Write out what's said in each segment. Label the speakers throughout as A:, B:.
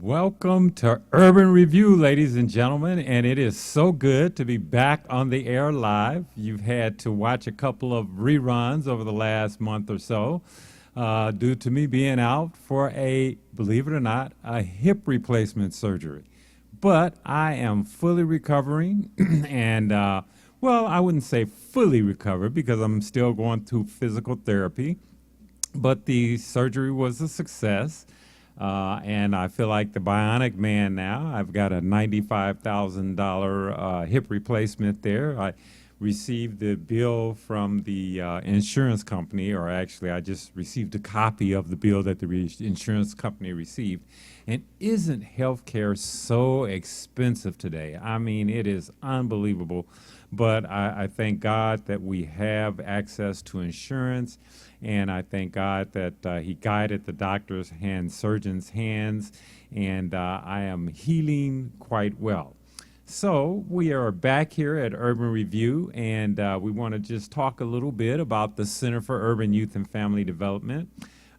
A: Welcome to Urban Review, ladies and gentlemen, and it is so good to be back on the air live. You've had to watch a couple of reruns over the last month or so due to me being out for believe it or not, a hip replacement surgery. But I am fully recovering, and well, I wouldn't say fully recovered because I'm still going through physical therapy, but the surgery was a success. And I feel like the bionic man now. I've got a $95,000 hip replacement there. I received the bill from the insurance company, or actually, I just received a copy of the bill that the insurance company received. And isn't healthcare so expensive today? I mean, it is unbelievable. But I thank God that we have access to insurance. And I thank God that He guided the doctor's hands, surgeon's hands, and I am healing quite well. So we are back here at Urban Review, and we want to just talk a little bit about the Center for Urban Youth and Family Development.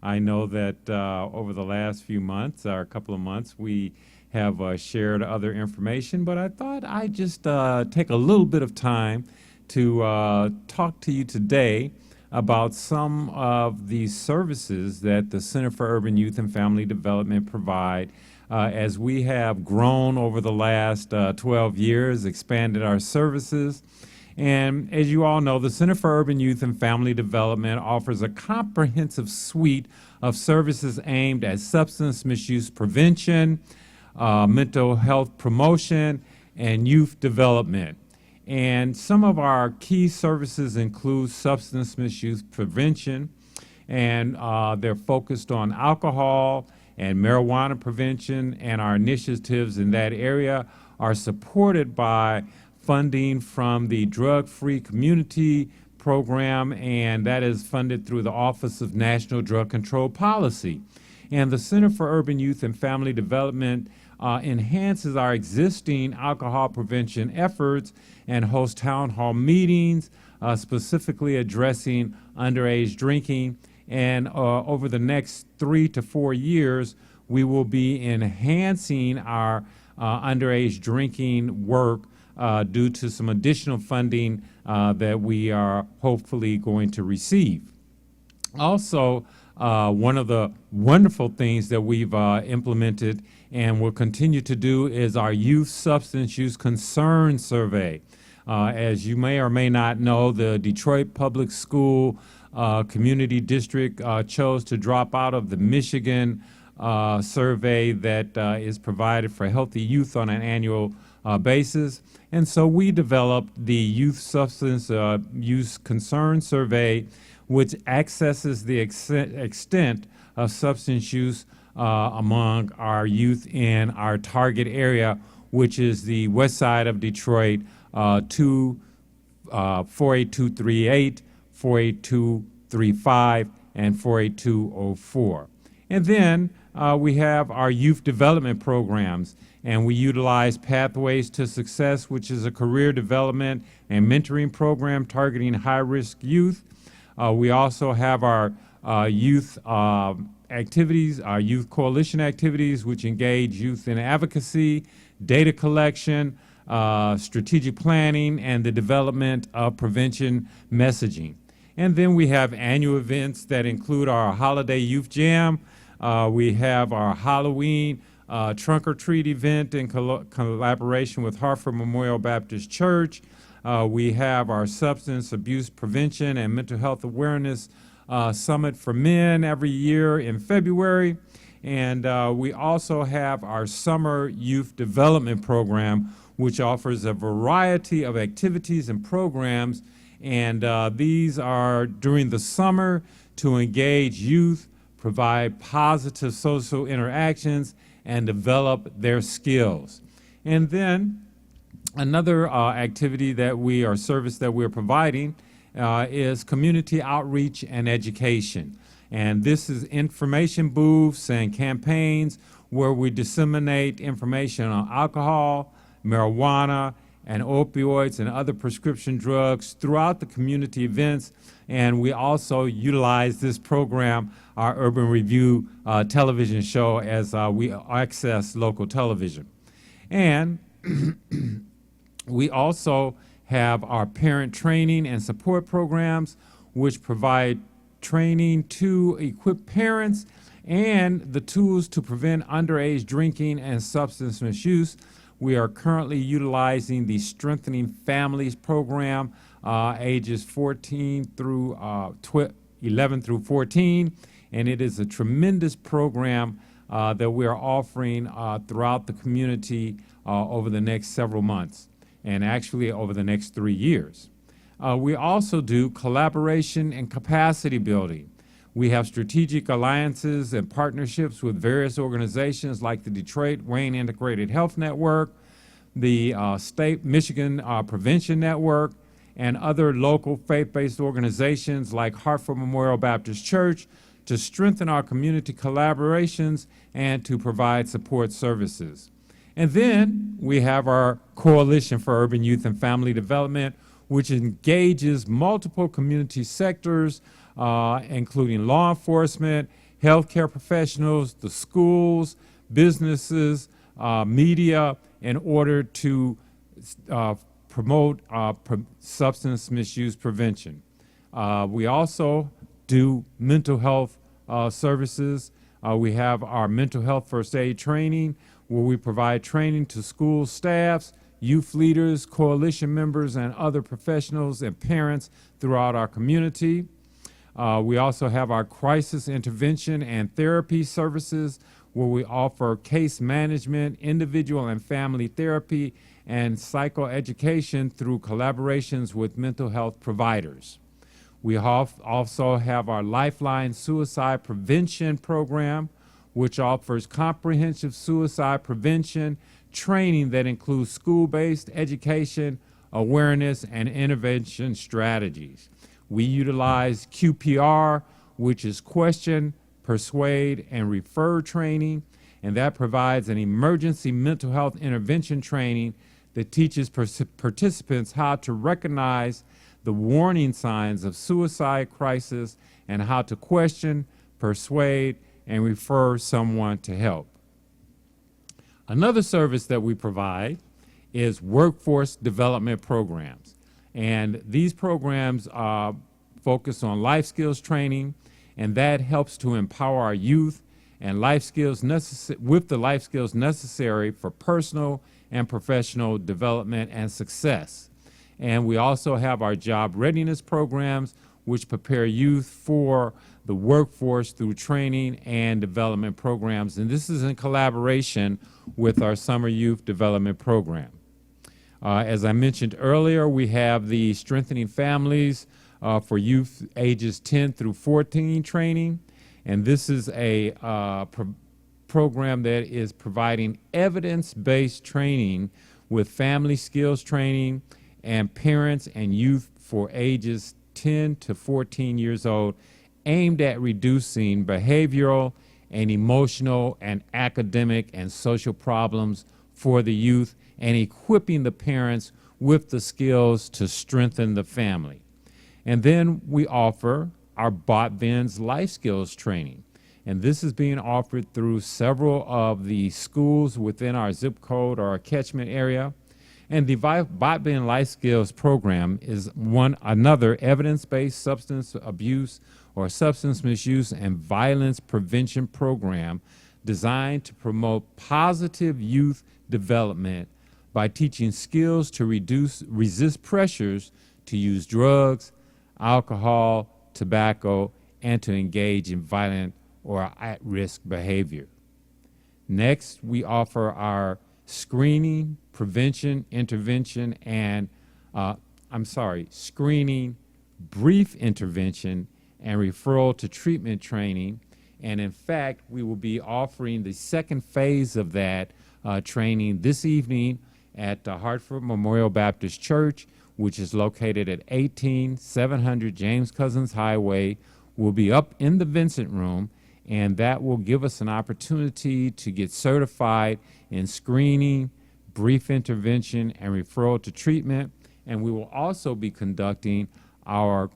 A: I know that over the last few months, or a couple of months, we have shared other information, but I thought I'd just take a little bit of time to talk to you today about some of the services that the Center for Urban Youth and Family Development provide as we have grown over the last 12 years, expanded our services. And as you all know, the Center for Urban Youth and Family Development offers a comprehensive suite of services aimed at substance misuse prevention, mental health promotion, and youth development. And some of our key services include substance misuse prevention, and they're focused on alcohol and marijuana prevention, and our initiatives in that area are supported by funding from the Drug Free Community Program, and that is funded through the Office of National Drug Control Policy. And the Center for Urban Youth and Family Development enhances our existing alcohol prevention efforts and hosts town hall meetings, specifically addressing underage drinking. And over the next 3 to 4 years, we will be enhancing our underage drinking work due to some additional funding that we are hopefully going to receive. Also, one of the wonderful things that we've implemented and will continue to do is our Youth Substance Use Concern Survey. As you may or may not know, the Detroit Public School Community District chose to drop out of the Michigan survey that is provided for healthy youth on an annual basis. And so we developed the Youth Substance Use Concern Survey, which accesses the extent of substance use among our youth in our target area, which is the west side of Detroit, 48238, 48235, and 48204. And then we have our youth development programs, and we utilize Pathways to Success, which is a career development and mentoring program targeting high-risk youth. We also have our youth activities, our youth coalition activities, which engage youth in advocacy, data collection, strategic planning, and the development of prevention messaging. And then we have annual events that include our Holiday Youth Jam. We have our Halloween Trunk or Treat event in collaboration with Hartford Memorial Baptist Church. We have our Substance Abuse Prevention and Mental Health Awareness Summit for Men every year in February. And we also have our Summer Youth Development Program, which offers a variety of activities and programs. And these are during the summer to engage youth, provide positive social interactions, and develop their skills. And then another activity that service that we're providing is community outreach and education. And this is information booths and campaigns where we disseminate information on alcohol, marijuana, and opioids and other prescription drugs throughout the community events. And we also utilize this program, our Urban Review television show, as we access local television. And we also have our parent training and support programs, which provide training to equip parents and the tools to prevent underage drinking and substance misuse. We are currently utilizing the Strengthening Families program, ages 11 through 14, and it is a tremendous program that we are offering throughout the community over the next several months, and actually over the next 3 years. We also do collaboration and capacity building. We have strategic alliances and partnerships with various organizations like the Detroit-Wayne Integrated Health Network, the State Michigan Prevention Network, and other local faith-based organizations like Hartford Memorial Baptist Church to strengthen our community collaborations and to provide support services. And then we have our Coalition for Urban Youth and Family Development, which engages multiple community sectors, including law enforcement, healthcare professionals, the schools, businesses, media, in order to promote substance misuse prevention. We also do mental health services. We have our mental health first aid training, where we provide training to school staffs, youth leaders, coalition members, and other professionals and parents throughout our community. We also have our crisis intervention and therapy services, where we offer case management, individual and family therapy, and psychoeducation through collaborations with mental health providers. We also have our Lifeline Suicide Prevention Program, which offers comprehensive suicide prevention training that includes school-based education, awareness, and intervention strategies. We utilize QPR, which is question, persuade, and refer training, and that provides an emergency mental health intervention training that teaches participants how to recognize the warning signs of suicide crisis and how to question, persuade, and refer someone to help. Another service that we provide is workforce development programs. And these programs focus on life skills training, and that helps to empower our youth and life skills with the life skills necessary for personal and professional development and success. And we also have our job readiness programs, which prepare youth for the workforce through training and development programs. And this is in collaboration with our Summer Youth Development Program. As I mentioned earlier, we have the Strengthening Families for youth ages 10 through 14 training. And this is a program that is providing evidence-based training with family skills training and parents and youth for ages 10 to 14 years old, aimed at reducing behavioral and emotional and academic and social problems for the youth and equipping the parents with the skills to strengthen the family. And then we offer our BOTVINS life skills training. And this is being offered through several of the schools within our zip code or our catchment area. And the BOTVIN Life Skills program is another evidence-based substance abuse or substance misuse and violence prevention program designed to promote positive youth development by teaching skills to resist pressures to use drugs, alcohol, tobacco, and to engage in violent or at-risk behavior. Next, we offer our screening, prevention, intervention, and screening, brief intervention, and referral to treatment training. And in fact, we will be offering the second phase of that training this evening at the Hartford Memorial Baptist Church, which is located at 18700 James Cousins Highway. We'll be up in the Vincent Room, and that will give us an opportunity to get certified in screening, brief intervention and referral to treatment. And we will also be conducting our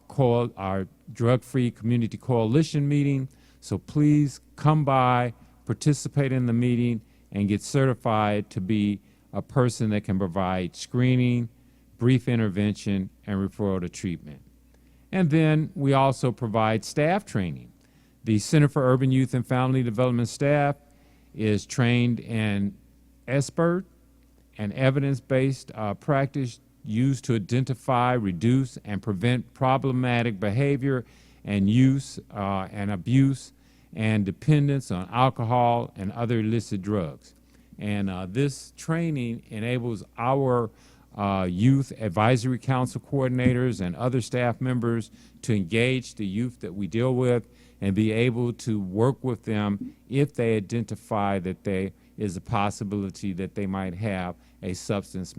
A: Drug-Free Community Coalition meeting. So please come by, participate in the meeting, and get certified to be a person that can provide screening, brief intervention, and referral to treatment. And then we also provide staff training. The Center for Urban Youth and Family Development staff is trained in SBIRT, an evidence-based practice used to identify, reduce, and prevent problematic behavior and use and abuse and dependence on alcohol and other illicit drugs. And this training enables our youth advisory council coordinators and other staff members to engage the youth that we deal with and be able to work with them if they identify that there is a possibility that they might have a substance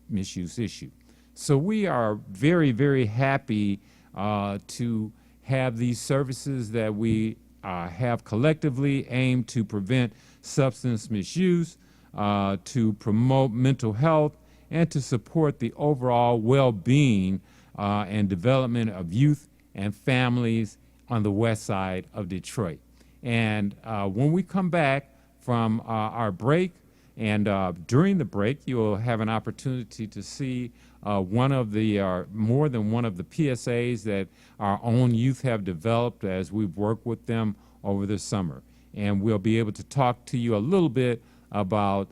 A: misuse issue. So we are very, very happy to have these services that we have collectively aimed to prevent substance misuse, to promote mental health, and to support the overall well-being and development of youth and families on the west side of Detroit. And when we come back from our break, and during the break, you'll have an opportunity to see more than one of the PSAs that our own youth have developed as we've worked with them over the summer. And we'll be able to talk to you a little bit about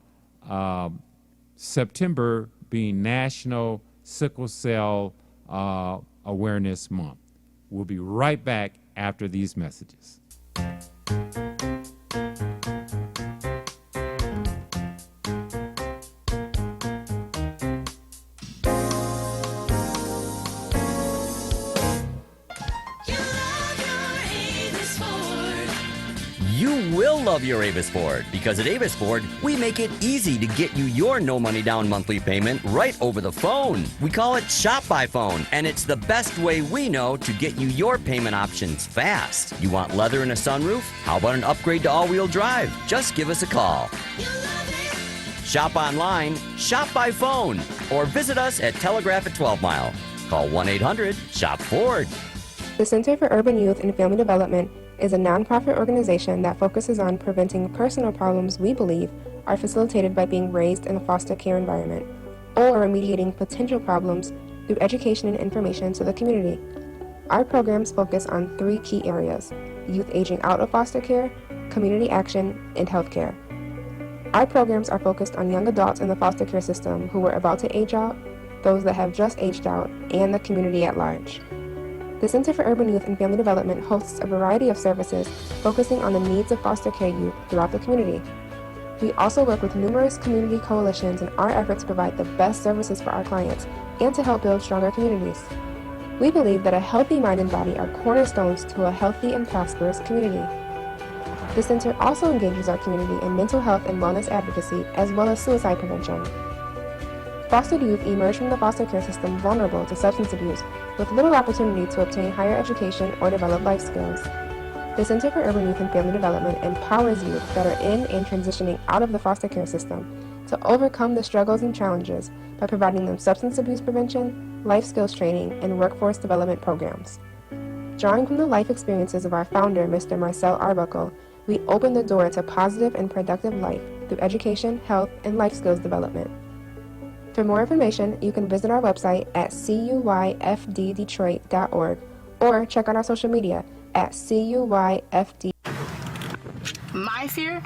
A: September being National Sickle Cell Awareness Month. We'll be right back after these messages.
B: You will love your Avis Ford, because at Avis Ford, we make it easy to get you your no money down monthly payment right over the phone. We call it Shop by Phone, and it's the best way we know to get you your payment options fast. You want leather and a sunroof? How about an upgrade to all-wheel drive? Just give us a call. Shop online, shop by phone, or visit us at Telegraph at 12 Mile. Call 1-800-SHOP-FORD.
C: The Center for Urban Youth and Family Development is a nonprofit organization that focuses on preventing personal problems we believe are facilitated by being raised in a foster care environment, or remediating potential problems through education and information to the community. Our programs focus on 3 key areas: youth aging out of foster care, community action, and healthcare. Our programs are focused on young adults in the foster care system who are about to age out, those that have just aged out, and the community at large. The Center for Urban Youth and Family Development hosts a variety of services focusing on the needs of foster care youth throughout the community. We also work with numerous community coalitions in our effort to provide the best services for our clients and to help build stronger communities. We believe that a healthy mind and body are cornerstones to a healthy and prosperous community. The center also engages our community in mental health and wellness advocacy, as well as suicide prevention. Fostered youth emerge from the foster care system vulnerable to substance abuse, with little opportunity to obtain higher education or develop life skills. The Center for Urban Youth and Family Development empowers youth that are in and transitioning out of the foster care system to overcome the struggles and challenges by providing them substance abuse prevention, life skills training, and workforce development programs. Drawing from the life experiences of our founder, Mr. Marcel Arbuckle, we open the door to positive and productive life through education, health, and life skills development. For more information, you can visit our website at cuyfddetroit.org or check out our social media at cuyfd.
D: My fear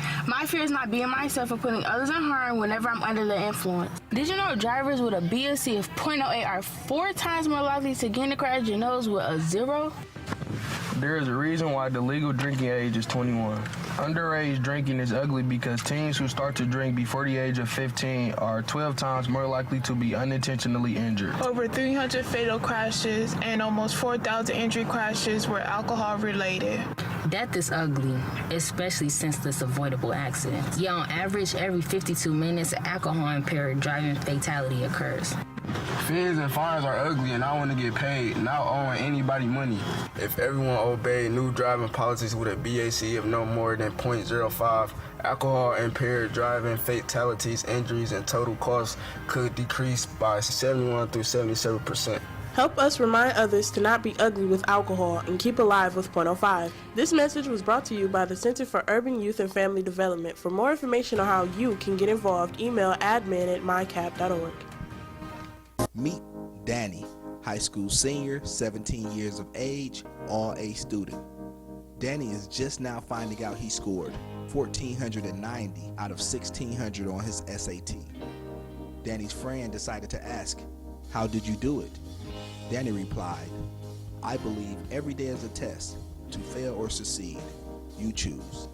D: is not being myself or putting others in harm whenever I'm under the influence. Did you know drivers with a BSC of .08 are 4 times more likely to get in a crash than those with a 0?
E: There is a reason why the legal drinking age is 21. Underage drinking is ugly because teens who start to drink before the age of 15 are 12 times more likely to be unintentionally injured.
F: Over 300 fatal crashes and almost 4,000 injury crashes were alcohol related.
G: Death is ugly, especially since this avoidable accident. Yet on average, every 52 minutes, an alcohol-impaired driving fatality occurs.
H: Fees and fines are ugly, and I want to get paid, not owing anybody money.
I: If everyone obeyed new driving policies with a BAC of no more than .05,
H: alcohol impaired driving fatalities, injuries, and total costs could decrease by 71 through 77%.
I: Help us remind others to not be ugly with alcohol and keep alive with Point oh Five. This message was brought to you by the Center for Urban Youth and Family Development. For more information on how you can get involved, email admin@mycap.org.
J: Meet Danny, high school senior, 17 years of age, all A student. Danny is just now finding out he scored 1,490 out of 1,600 on his SAT. Danny's friend decided to ask, "How did you do it?" Danny replied, "I believe every day is a test. To fail or succeed, you choose."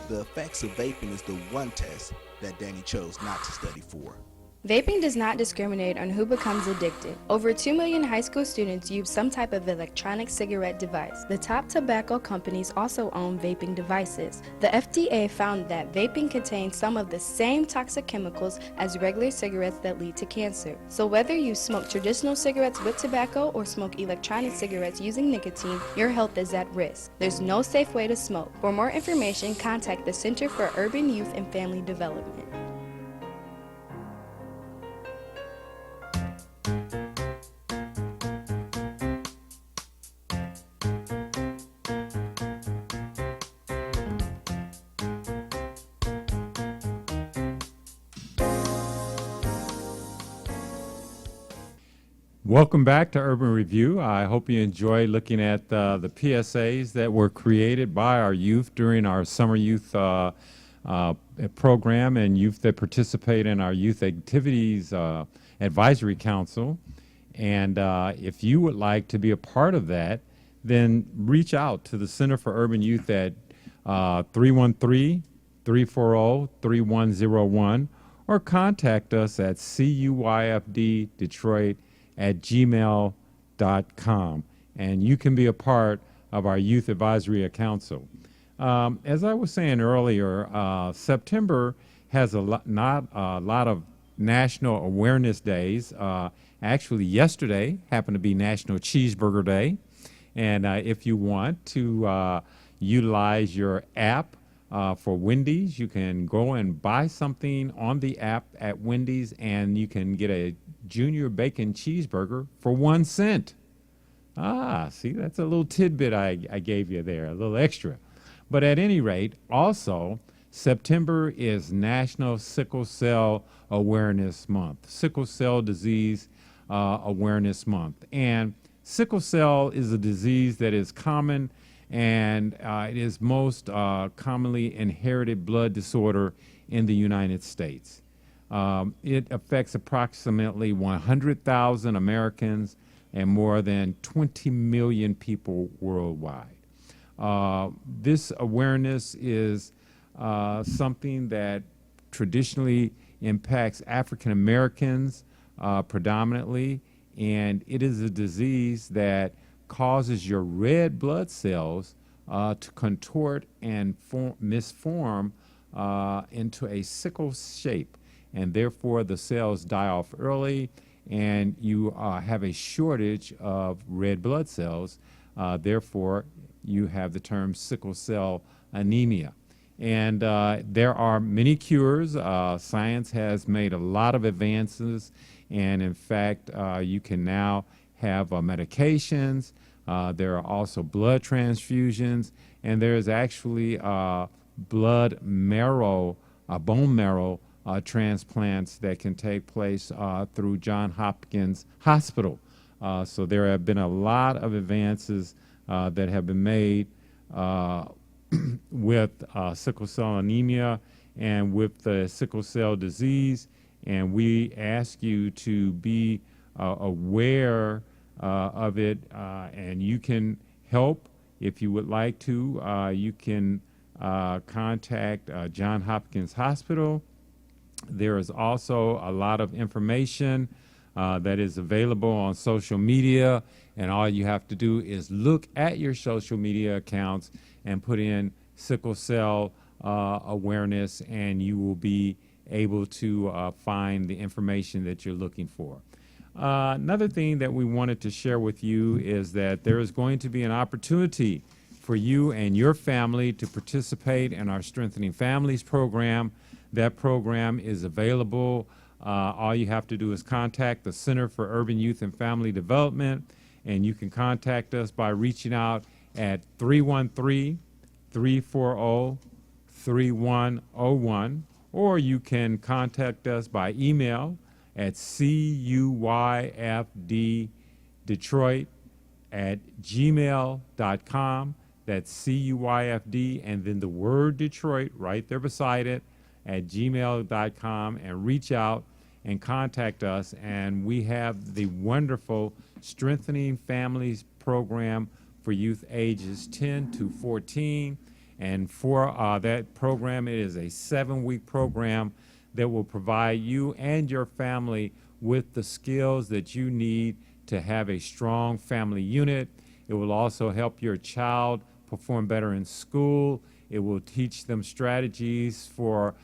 J: The effects of vaping is the one test that Danny chose not to study for.
K: Vaping does not discriminate on who becomes addicted. Over 2 million high school students use some type of electronic cigarette device. The top tobacco companies also own vaping devices. The FDA found that vaping contains some of the same toxic chemicals as regular cigarettes that lead to cancer. So whether you smoke traditional cigarettes with tobacco or smoke electronic cigarettes using nicotine, your health is at risk. There's no safe way to smoke. For more information, contact the Center for Urban Youth and Family Development.
A: Welcome back to Urban Review. I hope you enjoy looking at the PSAs that were created by our youth during our summer youth program and youth that participate in our youth activities advisory council. And if you would like to be a part of that, then reach out to the Center for Urban Youth at 313-340-3101 or contact us at cuyfddetroit@gmail.com, and you can be a part of our Youth Advisory Council. As I was saying earlier, September has not a lot of national awareness days. Actually, yesterday happened to be National Cheeseburger Day, and if you want to utilize your app for Wendy's, you can go and buy something on the app at Wendy's, and you can get a junior bacon cheeseburger for 1 cent. See, that's a little tidbit I gave you there, a little extra. But at any rate, also, September is National Sickle Cell Awareness Month, Sickle Cell Disease Awareness Month. And sickle cell is a disease that is common, and it is most commonly inherited blood disorder in the United States. It affects approximately 100,000 Americans and more than 20 million people worldwide. This awareness is something that traditionally impacts African Americans predominantly, and it is a disease that causes your red blood cells to contort and misform into a sickle shape, and therefore the cells die off early, and you have a shortage of red blood cells. Therefore, you have the term sickle cell anemia. And there are many cures. Science has made a lot of advances, and in fact, you can now have medications. There are also blood transfusions, and there is actually blood marrow, bone marrow transplants that can take place through Johns Hopkins Hospital. So there have been a lot of advances that have been made with sickle cell anemia and with the sickle cell disease, and we ask you to be aware of it, and you can help if you would like to. You can contact Johns Hopkins Hospital. There is also a lot of information that is available on social media, and all you have to do is look at your social media accounts and put in sickle cell awareness, and you will be able to find the information that you're looking for. Another thing that we wanted to share with you is that there is going to be an opportunity for you and your family to participate in our Strengthening Families program. That program is available. All you have to do is contact the Center for Urban Youth and Family Development, and you can contact us by reaching out at 313-340-3101, or you can contact us by email at cuyfddetroit@gmail.com. That's CUYFD and then the word Detroit right there beside it at gmail.com, and reach out and contact us. And we have the wonderful Strengthening Families program for youth ages 10 to 14. And for that program, it is a 7-week program that will provide you and your family with the skills that you need to have a strong family unit. It will also help your child perform better in school. It will teach them strategies for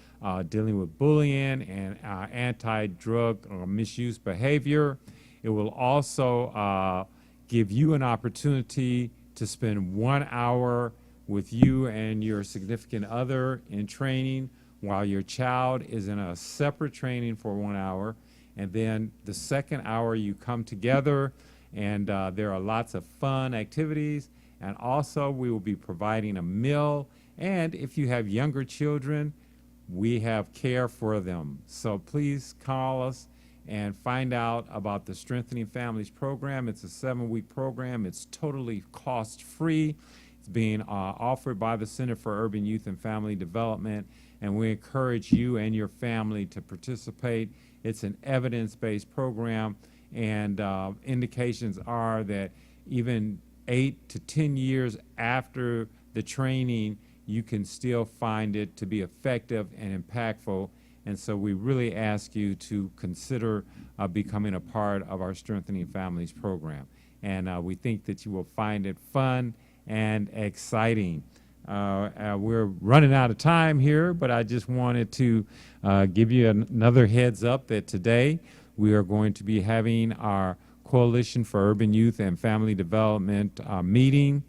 A: dealing with bullying and anti-drug or misuse behavior. It will also give you an opportunity to spend 1 hour with you and your significant other in training, while your child is in a separate training for 1 hour. And then the second hour you come together, and there are lots of fun activities. And also we will be providing a meal. And if you have younger children, we have care for them. So please call us and find out about the Strengthening Families program. It's a 7-week program. It's totally cost-free. It's being offered by the Center for Urban Youth and Family Development, and we encourage you and your family to participate. It's an evidence-based program, and indications are that even 8 to 10 years after the training, you can still find it to be effective and impactful. And so we really ask you to consider becoming a part of our Strengthening Families program. And we think that you will find it fun and exciting. We're running out of time here, but I just wanted to give you another heads up that today we are going to be having our Coalition for Urban Youth and Family Development meeting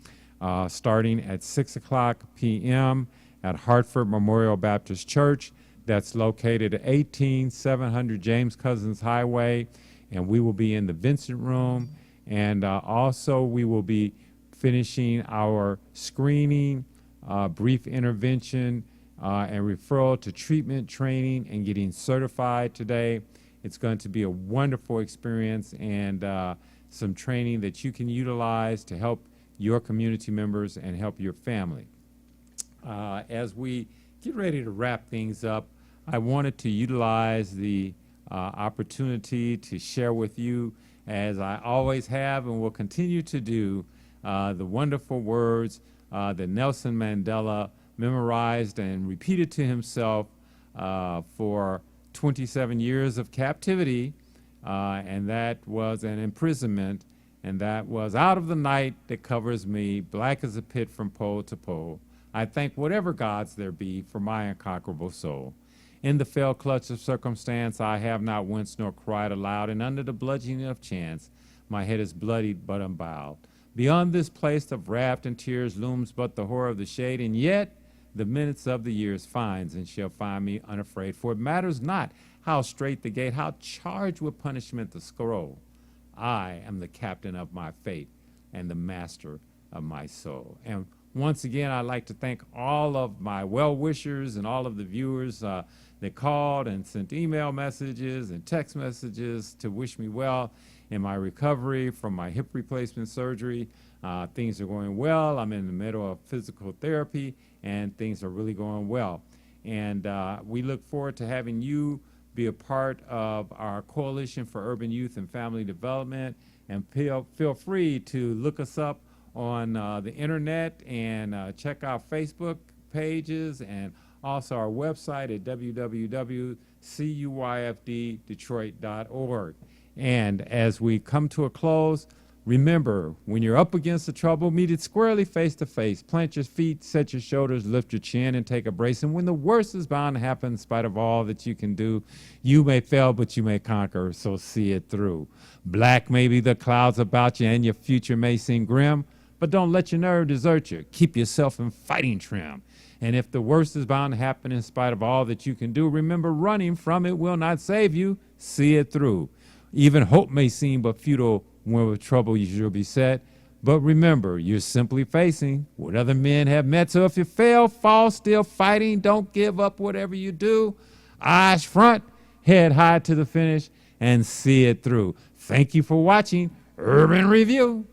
A: starting at 6:00 p.m. at Hartford Memorial Baptist Church. That's located at 18700 James Cousins Highway, and we will be in the Vincent Room. And also we will be finishing our screening, brief intervention, and referral to treatment training and getting certified today. It's going to be a wonderful experience, and some training that you can utilize to help your community members and help your family. As we get ready to wrap things up, I wanted to utilize the opportunity to share with you, as I always have and will continue to do, the wonderful words that Nelson Mandela memorized and repeated to himself for 27 years of captivity, and that was an imprisonment, and that was, out of the night that covers me, black as a pit from pole to pole, I thank whatever gods there be for my unconquerable soul. In the fell clutch of circumstance, I have not winced nor cried aloud, and under the bludgeoning of chance, my head is bloodied but unbowed. Beyond this place of wrath and tears looms but the horror of the shade, and yet the minutes of the years finds and shall find me unafraid. For it matters not how straight the gate, how charged with punishment the scroll. I am the captain of my fate and the master of my soul. And once again, I'd like to thank all of my well-wishers and all of the viewers that called and sent email messages and text messages to wish me well in my recovery from my hip replacement surgery. Things are going well. I'm in the middle of physical therapy, and things are really going well. And we look forward to having you be a part of our Coalition for Urban Youth and Family Development. And feel free to look us up on the internet and check out Facebook pages, and also our website at www.cuyfddetroit.org. And as we come to a close, remember, when you're up against the trouble, meet it squarely face to face. Plant your feet, set your shoulders, lift your chin, and take a brace. And when the worst is bound to happen, in spite of all that you can do, you may fail, but you may conquer, so see it through. Black may be the clouds about you, and your future may seem grim, But don't let your nerve desert you. Keep yourself in fighting trim. And if the worst is bound to happen in spite of all that you can do, remember running from it will not save you. See it through. Even hope may seem but futile when with trouble you should be set. But remember, you're simply facing what other men have met. So if you fail, fall still fighting. Don't give up whatever you do. Eyes front, head high to the finish, and see it through. Thank you for watching Urban Review.